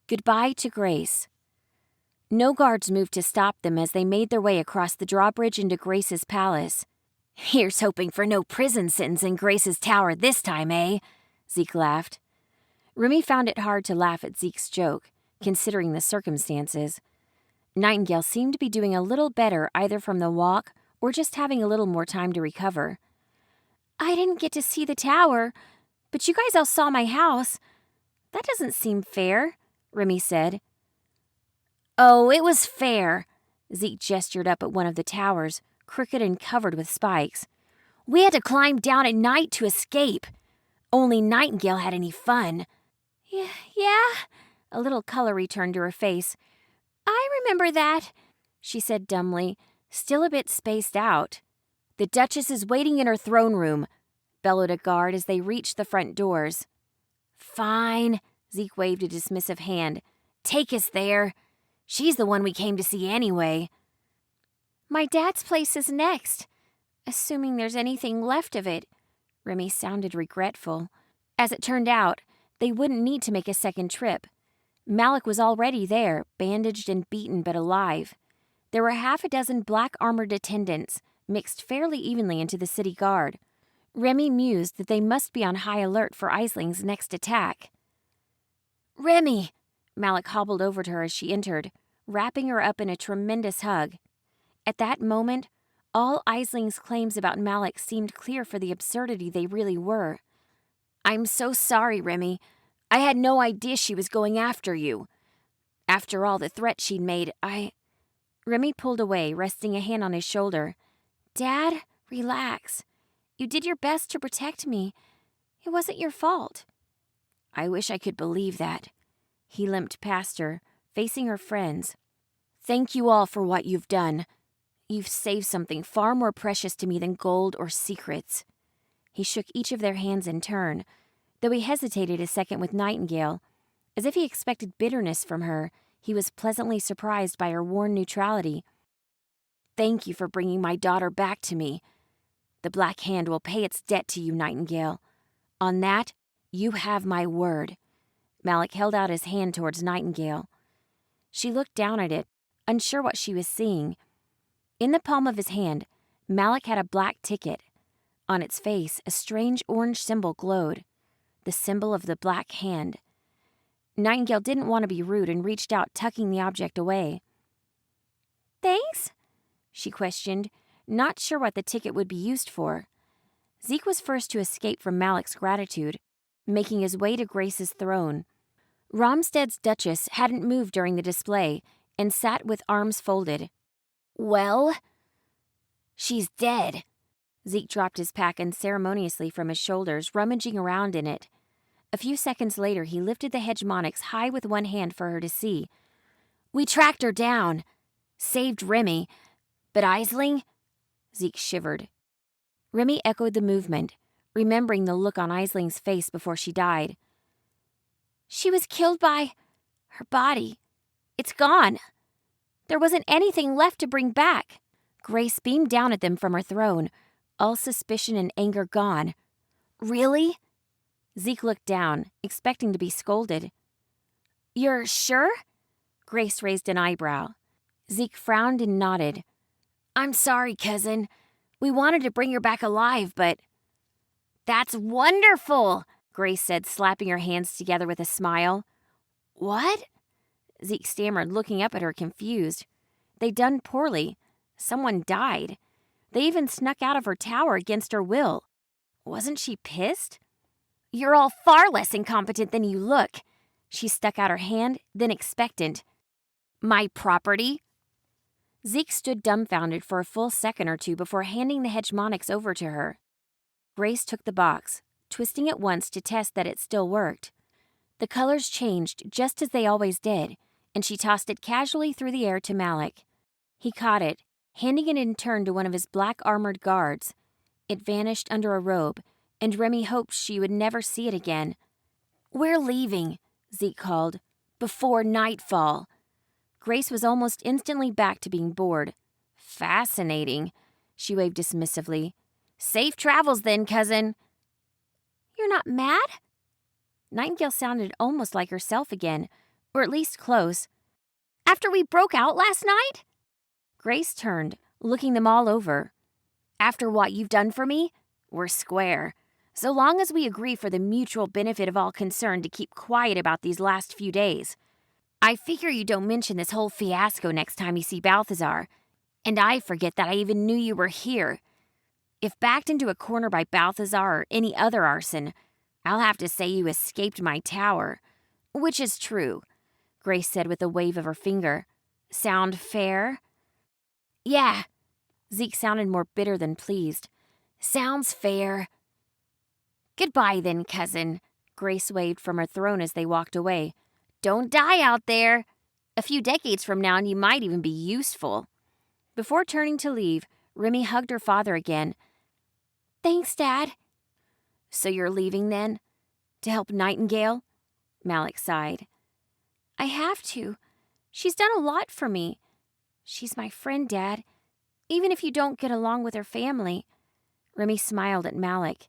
Goodbye to Grace. No guards moved to stop them as they made their way across the drawbridge into Grace's palace. Here's hoping for no prison sentence in Grace's tower this time, eh? Zeke laughed. Remy found it hard to laugh at Zeke's joke, considering the circumstances. Nightingale seemed to be doing a little better either from the walk or just having a little more time to recover. I didn't get to see the tower, but you guys all saw my house. That doesn't seem fair, Remy said. Oh, it was fair. Zeke gestured up at one of the towers, crooked and covered with spikes. We had to climb down at night to escape. Only Nightingale had any fun. Yeah, a little color returned to her face. I remember that, she said dumbly, still a bit spaced out. The Duchess is waiting in her throne room, bellowed a guard as they reached the front doors. Fine, Zeke waved a dismissive hand. Take us there. She's the one we came to see anyway. My dad's place is next, assuming there's anything left of it. Remy sounded regretful. As it turned out, they wouldn't need to make a second trip. Malik was already there, bandaged and beaten but alive. There were half a dozen black-armored attendants, mixed fairly evenly into the city guard. Remy mused that they must be on high alert for Aisling's next attack. Remy! Malik hobbled over to her as she entered, wrapping her up in a tremendous hug. At that moment, all Aisling's claims about Malik seemed clear for the absurdity they really were. I'm so sorry, Remy. I had no idea she was going after you. After all the threat she'd made, Remy pulled away, resting a hand on his shoulder. Dad, relax. You did your best to protect me. It wasn't your fault. I wish I could believe that. He limped past her, facing her friends. Thank you all for what you've done. You've saved something far more precious to me than gold or secrets. He shook each of their hands in turn, though he hesitated a second with Nightingale. As if he expected bitterness from her, he was pleasantly surprised by her worn neutrality. Thank you for bringing my daughter back to me. The Black Hand will pay its debt to you, Nightingale. On that, you have my word. Malik held out his hand towards Nightingale. She looked down at it, unsure what she was seeing. In the palm of his hand, Malik had a black ticket. On its face, a strange orange symbol glowed, the symbol of the Black Hand. Nightingale didn't want to be rude and reached out, tucking the object away. Thanks? She questioned, not sure what the ticket would be used for. Zeke was first to escape from Malik's gratitude, making his way to Grace's throne. Romstead's Duchess hadn't moved during the display and sat with arms folded. Well? She's dead. Zeke dropped his pack unceremoniously from his shoulders, rummaging around in it. A few seconds later, he lifted the hegemonics high with one hand for her to see. We tracked her down. Saved Remy. But Aisling? Zeke shivered. Remy echoed the movement, remembering the look on Aisling's face before she died. She was killed by her body. It's gone. There wasn't anything left to bring back. Grace beamed down at them from her throne, all suspicion and anger gone. Really? Zeke looked down, expecting to be scolded. You're sure? Grace raised an eyebrow. Zeke frowned and nodded. I'm sorry, cousin. We wanted to bring her back alive, but... That's wonderful, Grace said, slapping her hands together with a smile. What? Zeke stammered, looking up at her confused. They'd done poorly. Someone died. They even snuck out of her tower against her will. Wasn't she pissed? You're all far less incompetent than you look. She stuck out her hand, then expectant. My property? Zeke stood dumbfounded for a full second or two before handing the hegemonics over to her. Grace took the box, twisting it once to test that it still worked. The colors changed just as they always did, and she tossed it casually through the air to Malik. He caught it, handing it in turn to one of his black-armored guards. It vanished under a robe, and Remy hoped she would never see it again. We're leaving, Zeke called, before nightfall. Grace was almost instantly back to being bored. Fascinating, she waved dismissively. Safe travels then, cousin. You're not mad? Nightingale sounded almost like herself again, Or at least close. After we broke out last night? Grace turned, looking them all over. After what you've done for me, we're square. So long as we agree for the mutual benefit of all concerned to keep quiet about these last few days. I figure you don't mention this whole fiasco next time you see Balthazar. And I forget that I even knew you were here. If backed into a corner by Balthazar or any other arson, I'll have to say you escaped my tower. Which is true, Grace said with a wave of her finger. Sound fair? Yeah. Zeke sounded more bitter than pleased. Sounds fair. Goodbye then, cousin. Grace waved from her throne as they walked away. Don't die out there. A few decades from now and you might even be useful. Before turning to leave, Remy hugged her father again. Thanks, Dad. So you're leaving then? To help Nightingale? Malik sighed. I have to. She's done a lot for me. She's my friend, Dad. Even if you don't get along with her family. Remy smiled at Malik.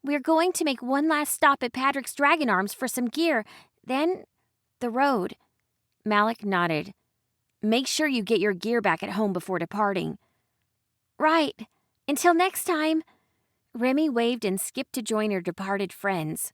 We're going to make one last stop at Patrick's Dragon Arms for some gear. Then, the road. Malik nodded. Make sure you get your gear back at home before departing. Right. Until next time. Remy waved and skipped to join her departed friends.